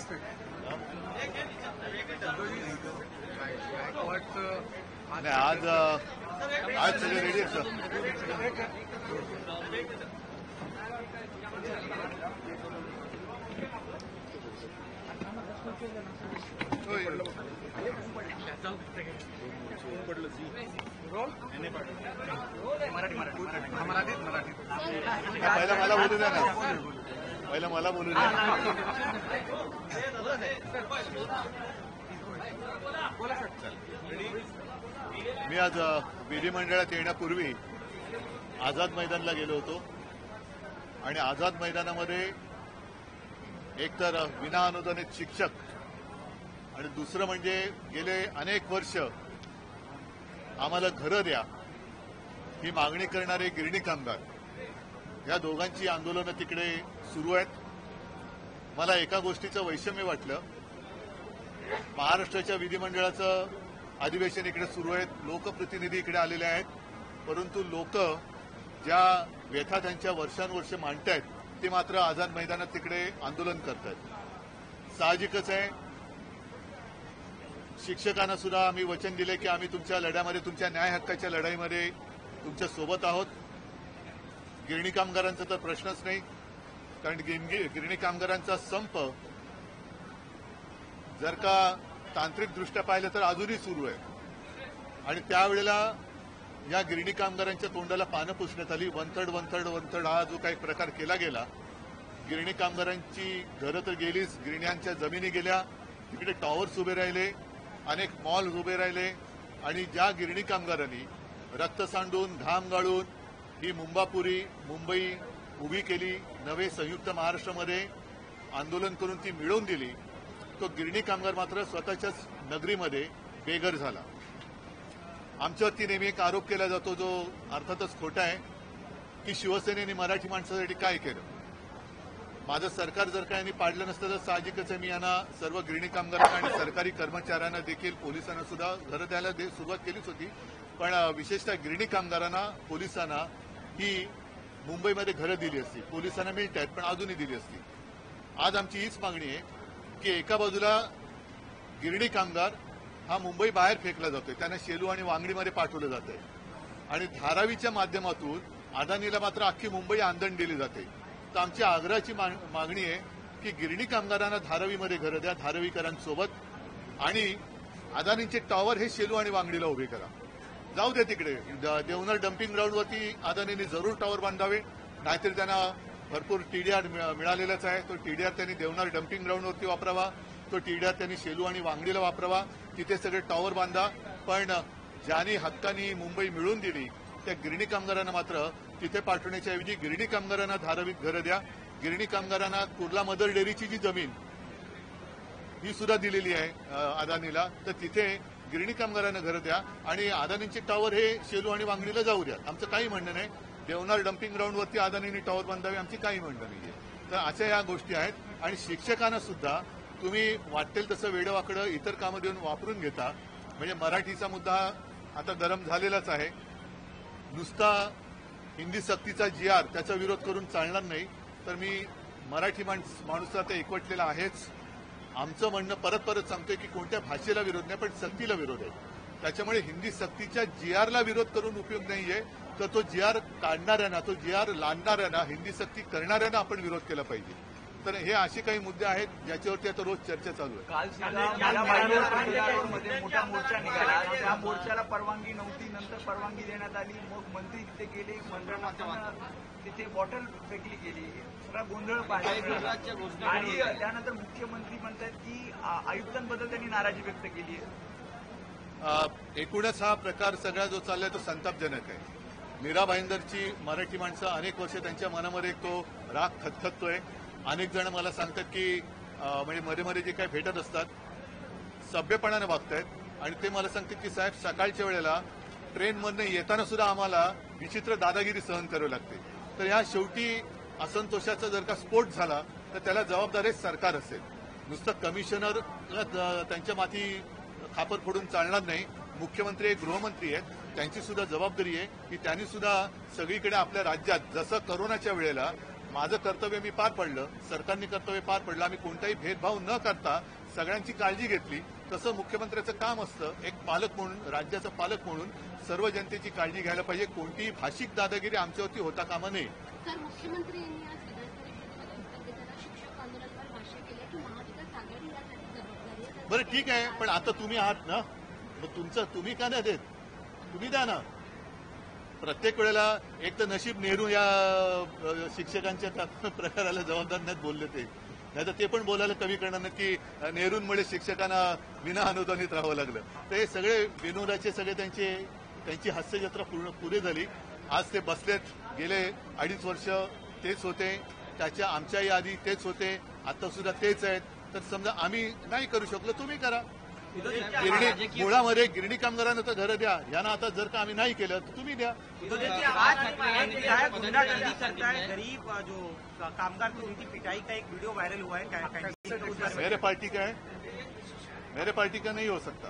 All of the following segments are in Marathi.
नाही आज आज सगळे रेडी आहेत सर. पहिला मला बोलू द्या ना, पहिला मला बोलू द्या. मी आज विधिमंडळात येण्यापूर्वी आझाद मैदानला गेलो होतो आणि आझाद मैदानामध्ये एकतर विना अनुदानित शिक्षक आणि दुसरं म्हणजे गेले अनेक वर्ष आम्हाला घरं द्या ही मागणी करणारे गिरणी कामगार या दोघांची आंदोलनं तिकडे सुरू आहेत. मला एका गोष्टीचं वैषम्य वाटलं. महाराष्ट्राच्या विधिमंडळाचं अधिवेशन इकडे सुरू आहेत, लोकप्रतिनिधी इकडे आलेले आहेत, परंतु लोक ज्या व्यथा त्यांच्या वर्षानुवर्ष मांडतायत ते मात्र आझाद मैदानात तिकडे आंदोलन करतायत. साहजिकच आहे, शिक्षकांना सुद्धा आम्ही वचन दिले की आम्ही तुमच्या लढ्यामध्ये, तुमच्या न्याय हक्काच्या लढाईमध्ये तुमच्या सोबत आहोत. गिरणी कामगारांचा तर प्रश्नच नाही, कारण गिरणी कामगारांचा संप जर का तांत्रिकदृष्ट्या पाहिलं तर अजूनही सुरू आहे आणि त्यावेळेला या गिरणी कामगारांच्या तोंडाला पानं पुसण्यात आली. वनथड हा जो काही प्रकार केला गेला, गिरणी कामगारांची घरं तर गेलीच, गिरण्यांच्या जमिनी गेल्या, तिकडे टॉवर्स उभे राहिले, अनेक मॉल उभे राहिले आणि ज्या गिरणी कामगारांनी रक्त सांडून घाम गाळून ही मुंबई उभी केली, नवे संयुक्त महाराष्ट्रामध्ये आंदोलन करून ती मिळवून दिली, तो गिरणी कामगार मात्र स्वतःच्याच नगरीमध्ये बेघर झाला. आमच्यावरती नेहमी एक आरोप केला जातो जो अर्थातच खोटा आहे की शिवसेनेने मराठी माणसासाठी काय केलं. माझं सरकार जर का यांनी पाडलं नसतं तर साहजिकच आहे, मी यांना सर्व गिरणी कामगारांना आणि सरकारी कर्मचाऱ्यांना देखील पोलिसांना सुद्धा घरं द्यायला सुरुवात केलीच होती. पण विशेषतः गिरणी कामगारांना पोलिसांना ही मुंबईमध्ये घरं दिली असती, पोलिसांना मिळत आहेत पण अजूनही दिली असती. आज आमची हीच मागणी आहे की एका बाजूला गिरणी कामगार हा मुंबई बाहेर फेकला जातोय, त्यांना शेलू आणि वांगडीमध्ये पाठवलं जातंय आणि धारावीच्या माध्यमातून अदानीला मात्र अख्खी मुंबई आंदण दिली जाते. तर आमची आग्रहाची मागणी आहे की गिरणी कामगारांना धारावीमध्ये घरं द्या धारावीकरांसोबत आणि अदानींचे टॉवर हे शेलू आणि वांगडीला उभे करा. जाऊ दे तिकडे देवनार डम्पिंग ग्राउंडवरती अदानींनी जरूर टॉवर बांधावे, नाहीतर त्यांना भरपूर टीडीआर मिळालेलाच आहे. तो टीडीआर त्यांनी देवनार डम्पिंग ग्राउंडवरती वापरावा, तो टीडीआर त्यांनी शेलू आणि वांगडीला वापरावा, तिथे सगळे टॉवर बांधा. पण ज्यांनी हक्कानी मुंबई मिळवून दिली त्या गिरणी कामगारांना मात्र तिथे पाठवण्याच्या ऐवजी गिरणी कामगारांना धारावीत घरं द्या. गिरणी कामगारांना कुर्ला मदर डेअरीची जी जमीन ही सुद्धा दिलेली आहे अदानीला, तर तिथे गिरणी कामगारांना घरं द्या आणि अदानींचे टॉवर हे शेलू आणि वांगडीला जाऊ द्या. आमचं काही म्हणणं नाही, देवनार डम्पिंग ग्राउंडवरती अदानींनी टॉवर बांधावे, आमची काही म्हणणं नाहीये. तर अशा या गोष्टी आहेत आणि शिक्षकांना सुद्धा तुम्ही वाटेल तसं वेडवाकडं इतर कामं देऊन वापरून घेता. म्हणजे मराठीचा मुद्दा आता गरम झालेलाच आहे. नुसता हिंदी सक्तीचा GR त्याचा विरोध करून चालणार नाही. तर मी मराठी माणूस आता एकवटलेला आहेच. आमचं म्हणणं परत परत सांगतोय की कोणत्या भाषेला विरोध नाही पण सक्तीला विरोध आहे. त्याच्यामुळे हिंदी सक्तीच्या GRला विरोध करून उपयोग नाहीये, तर तो GR काढणाऱ्यांना, तो GR लादणाऱ्यांना, हिंदी सक्ती करणाऱ्यांना आपण विरोध केला पाहिजे. तर हे असे काही मुद्दे आहेत ज्याच्यावरती आता रोज चर्चा चालू आहे. काल मोठा मोर्चा निघाला, त्या मोर्चाला परवानगी नव्हती, नंतर परवानगी देण्यात आली, मग मंत्री तिथे गेले, मंडळानं तिथे बॉटल फेकली गेली, सगळा गोंधळ पाहिला आणि त्यानंतर मुख्यमंत्री म्हणतात की आयुक्तांबद्दल त्यांनी नाराजी व्यक्त केली आहे. एकूणच हा प्रकार सगळा जो चाललाय तो संतापजनक आहे. मीरा भाईंदरची मराठी माणसं अनेक वर्ष त्यांच्या मनामध्ये तो राग खतखततोय. अनेक जण मला सांगतात की म्हणजे मध्ये मध्ये जे काही भेटत असतात सभ्यपणाने वागतायत आणि ते मला सांगतात की साहेब सकाळच्या वेळेला ट्रेनमधनं येताना सुद्धा आम्हाला विचित्र दादागिरी सहन करावी लागते. तर या शेवटी असंतोषाचा जर का स्फोट झाला तर त्याला जबाबदार सरकार असेल. नुसतं कमिशनर त्यांच्या माथी खापर फोडून चालणार नाही. मुख्यमंत्री गृहमंत्री आहेत, त्यांची सुद्धा जबाबदारी आहे की त्यांनी सुद्धा सगळीकडे आपल्या राज्यात जसं करोनाच्या वेळेला माझं कर्तव्य मी पार पडलं, सरकारने कर्तव्य पार पडलं, आम्ही कोणताही भेदभाव न करता सगळ्यांची काळजी घेतली. तसं मुख्यमंत्र्याचं काम असतं. एक पालक म्हणून, राज्याचा पालक म्हणून सर्व जनतेची काळजी घ्यायला पाहिजे. कोणतीही भाषिक दादागिरी आमच्यावरती होता कामा नये. सर, मुख्यमंत्री यांनी आज विधान परिषदेच्या शिक्षक आंदोलनावर भाष्य केलं की महाविकास आघाडी यासाठी जबाबदारी आहे. बरं ठीक आहे, पण आता तुम्ही आहात ना, मग तुमचं तुम्ही का नाही देत? तुम्ही द्या ना. प्रत्येक वेळेला एक तर नशीब नेहरू या शिक्षकांच्या प्रकाराला जबाबदार नाहीत बोलले ते, नाही तर ते पण बोलायला कमी करणार नाही की नेहरूंमुळे शिक्षकांना विना अनुदानित राहावं लागलं. तर हे सगळे विनोदाचे सगळे त्यांची हास्यजत्रा पुरे झाली. आज ते बसलेत. गेले 2.5 वर्ष तेच होते, त्याच्या आमच्याही आधी तेच होते, आता सुद्धा तेच आहेत. तर समजा आम्ही नाही करू शकलो, तुम्ही करा. मुळामध्ये गिरणी कामगारांना तर घरं द्या, यांना आता जर का आम्ही नाही केलं तर तुम्ही द्या. गरीब जो कामगार थे उनकी पिटाई का एक वीडियो वायरल हुआ है. मेरे पार्टी का है, मेरे पार्टी का नहीं हो सकता.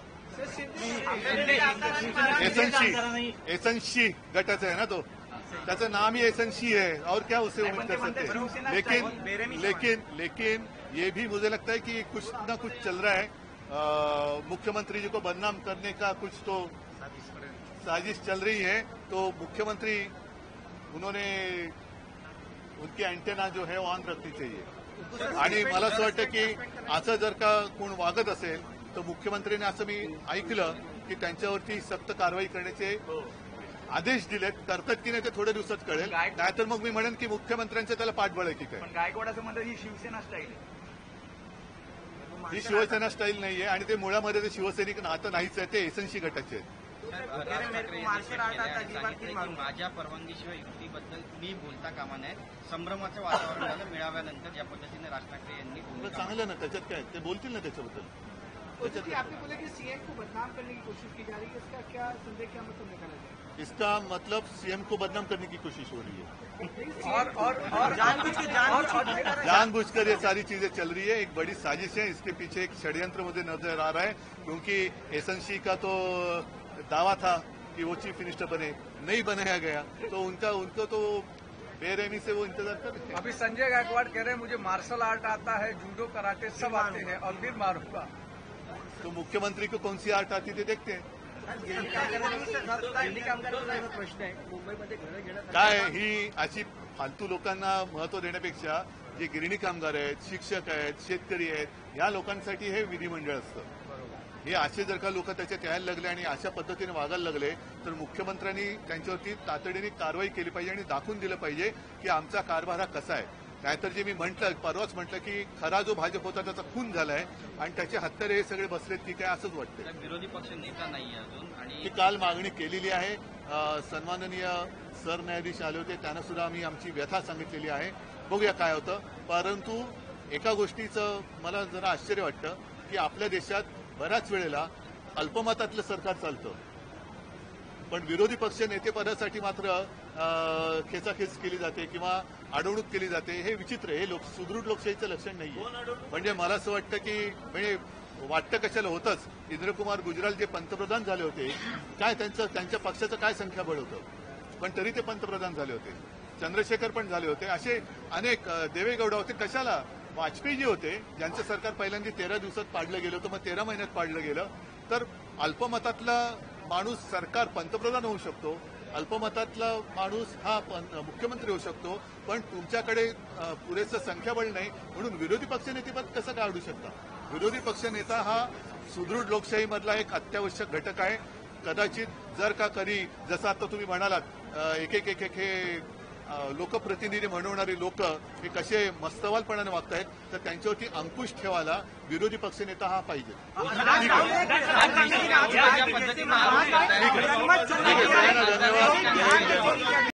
एसएनसी गटाचा आहे ना तो, त्याचं नाम ही एसएनसी है और क्या उसे उम्मीद कर सकते हैं. लेकिन ये भी मुझे लगता है कि कुछ ना कुछ चल रहा है. मुख्यमंत्री जी को बदनाम करने का कुछ तो साजिश चल रही है. तो मुख्यमंत्री उन्होंने उनकी अँटेना जो है ऑन रखनी चाहिए. आणि मला असं वाटतं की असं जर का कोण वागत असेल तर मुख्यमंत्र्यांनी असं मी ऐकलं की त्यांच्यावरती सक्त कारवाई करण्याचे आदेश दिलेत. करतात की नाही ते थोड्या दिवसात कळेल. नाहीतर मग मी म्हणेन की मुख्यमंत्र्यांचं त्याला पाठबळ आहे की काय. पण गायकवाडाचं म्हणतात ही शिवसेना स्टाईल आहे. ही शिवसेना स्टाईल नाहीये आणि ते मुळामध्ये ते शिवसैनिक नातं नाहीच आहे, ते एसएनसी गटाचे आहेत. माझ्या परवानगीशिवाय युतीबद्दल मी बोलता कामा नये. संभ्रमाचं वातावरण झालं मेळाव्यानंतर या पद्धतीने राज ठाकरे यांनी. चांगलं ना, त्याच्यात काय ते बोलतील ना त्याच्याबद्दल. आपने बोला कि सीएम को बदनाम करने की कोशिश की जा रही है, इसका क्या संदेह, क्या मतलब निकाला जाए? इसका मतलब सीएम को बदनाम करने की कोशिश हो रही है और जानबूझकर ये सारी चीजें चल रही है. एक बड़ी साजिश है, इसके पीछे एक षड्यंत्र मुझे नजर आ रहा है. क्योंकि एसएनसी का तो दावा था कि वो चीफ मिनिस्टर बने, नहीं बनाया गया, तो उनको तो बेरहमी से वो इंतजार कर रहे हैं. अभी संजय गायकवाड़ कह रहे हैं मुझे मार्शल आर्ट आता है, जूडो कराटे सब आते हैं और फिर मारूंगा. तो मुख्यमंत्री को कौन सी आर्ट आती थी देखते हैं. प्रश्न आहे मुंबईमध्ये घरं घेणं काय ही अशी फालतू लोकांना महत्व देण्यापेक्षा जे गिरणी कामगार आहेत, शिक्षक आहेत, शेतकरी आहेत, या लोकांसाठी हे विधिमंडळ असतं. हे असे जर का लोक त्याच्यात यायला लागले आणि अशा पद्धतीने वागायला लागले तर मुख्यमंत्र्यांनी त्यांच्यावरती तातडीने कारवाई केली पाहिजे आणि दाखवून दिलं पाहिजे की आमचा कारभार हा कसा आहे. नाहीतर जे मी परवाच म्हटलं की खरा जो भाजप होता त्याचा खून झालाय आणि त्याचे हत्यारे हे सगळे बसलेत की काय असंच वाटतं. विरोधी पक्ष नेता नाहीये अजून आणि ही काल मागणी केलेली आहे. सन्माननीय सरन्यायाधीश आले होते, त्यांना सुद्धा आम्ही आमची व्यथा सांगितलेली आहे. बघूया काय होतं. परंतु एका गोष्टीचं मला जरा आश्चर्य वाटतं की आपल्या देशात बऱ्याच वेळेला अल्पमतातलं सरकार चालतं, पण विरोधी पक्ष नेतेपदासाठी मात्र खेचाखेच केली जाते किंवा अडवणूक केली जाते. हे विचित्र आहे. हे सुदृढ लोकशाहीचं लक्षण नाहीये. म्हणजे मला असं वाटतं की म्हणजे वाटतं कशाला होतंच. इंद्रकुमार गुजराल जे पंतप्रधान झाले होते, काय त्यांच्या पक्षाचं काय संख्याबळ होतं, पण तरी ते पंतप्रधान झाले होते. चंद्रशेखर पण झाले होते. असे अनेक देवेगौडा होते. कशाला वाजपेयी जे होते, ज्यांचं सरकार पहिल्यांदा 13 दिवसात पाडलं गेलं होतं, मग 13 महिन्यात पाडलं गेलं. तर अल्पमतातला माणूस सरकार पंतप्रधान होऊ शकतो, अल्पमतातला माणूस हा मुख्यमंत्री होऊ शकतो, पण तुमच्याकडे पुरेसं संख्याबळ नाही म्हणून विरोधी पक्षनेतेपद कसं काढू शकता. विरोधी पक्षनेता हा सुदृढ लोकशाहीमधला एक अत्यावश्यक घटक आहे. कदाचित जर का कधी जसं आता तुम्ही म्हणालात एक हे लोकप्रतिनिधी म्हणवणारी लोक हे कसे मस्तवालपणाने वागतायत, तर त्यांच्यावरती अंकुश ठेवायला विरोधी पक्षनेता हा पाहिजे. धन्यवाद.